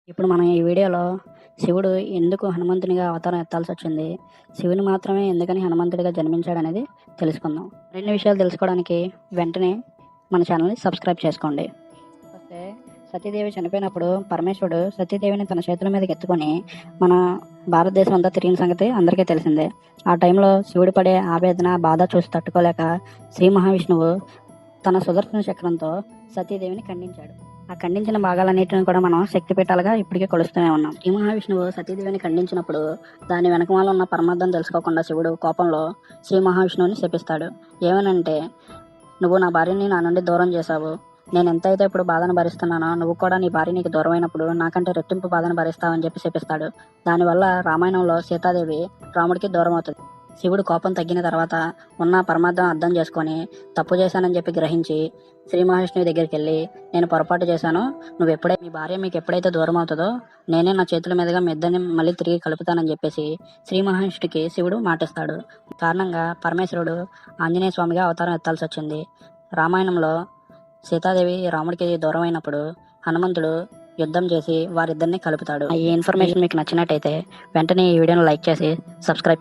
ఇప్పుడు మనం ఈ వీడియోలో శివుడు ఎందుకు హనుమంతునిగా అవతారం ఎత్తాల్సి వచ్చింది, శివుని మాత్రమే ఎందుకని హనుమంతుడిగా జన్మించాడనేది తెలుసుకుందాం. రెండు విషయాలు తెలుసుకోవడానికి వెంటనే మన ఛానల్ని సబ్స్క్రైబ్ చేసుకోండి. వస్తే సతీదేవి చనిపోయినప్పుడు పరమేశ్వరుడు సతీదేవిని తన చేతుల మీదకి ఎత్తుకొని మన భారతదేశం అంతా తిరిగిన సంగతి అందరికీ తెలిసిందే. ఆ టైంలో శివుడు పడే ఆవేదన బాధ చూసి తట్టుకోలేక శ్రీ మహావిష్ణువు తన సుదర్శన చక్రంతో సతీదేవిని ఖండించాడు. ఆ ఖండించిన భాగాలన్నింటిని కూడా మనం శక్తిపీఠాలుగా ఇప్పటికే కొలుస్తూనే ఉన్నాం. శ్రీ మహావిష్ణువు సతీదేవిని ఖండించినప్పుడు దాని వెనకమాల ఉన్న పరమార్థం తెలుసుకోకుండా శివుడు కోపంలో శ్రీ మహావిష్ణువుని శపిస్తాడు. ఏమనంటే, నువ్వు నా భార్యని నా నుండి దూరం చేశావు, నేను ఎంతైతే ఇప్పుడు బాధను భరిస్తున్నానో నువ్వు కూడా నీ భార్య నీకు దూరం అయినప్పుడు నాకంటే రెట్టింపు బాధను భరిస్తావని చెప్పి శపిస్తాడు. దానివల్ల రామాయణంలో సీతాదేవి రాముడికి దూరం అవుతుంది. శివుడు కోపం తగ్గిన తర్వాత ఉన్న పరమార్థం అర్థం చేసుకొని తప్పు చేశానని చెప్పి గ్రహించి శ్రీ మహావిష్ణువు దగ్గరికి వెళ్ళి, నేను పొరపాటు చేశాను, మీ భార్య మీకు ఎప్పుడైతే దూరం అవుతుందో నేనే నా చేతుల మీదుగా మీ ఇద్దరిని మళ్ళీ తిరిగి కలుపుతానని చెప్పేసి శ్రీ మహావిష్ణుడికి శివుడు మాటిస్తాడు. కారణంగా పరమేశ్వరుడు ఆంజనేయ స్వామిగా అవతారం ఎత్తాల్సి వచ్చింది. రామాయణంలో సీతాదేవి రాముడికి దూరం అయినప్పుడు హనుమంతుడు యుద్ధం చేసి వారిద్దరిని కలుపుతాడు. ఈ ఇన్ఫర్మేషన్ మీకు నచ్చినట్టయితే వెంటనే ఈ వీడియోను లైక్ చేసి సబ్స్క్రైబ్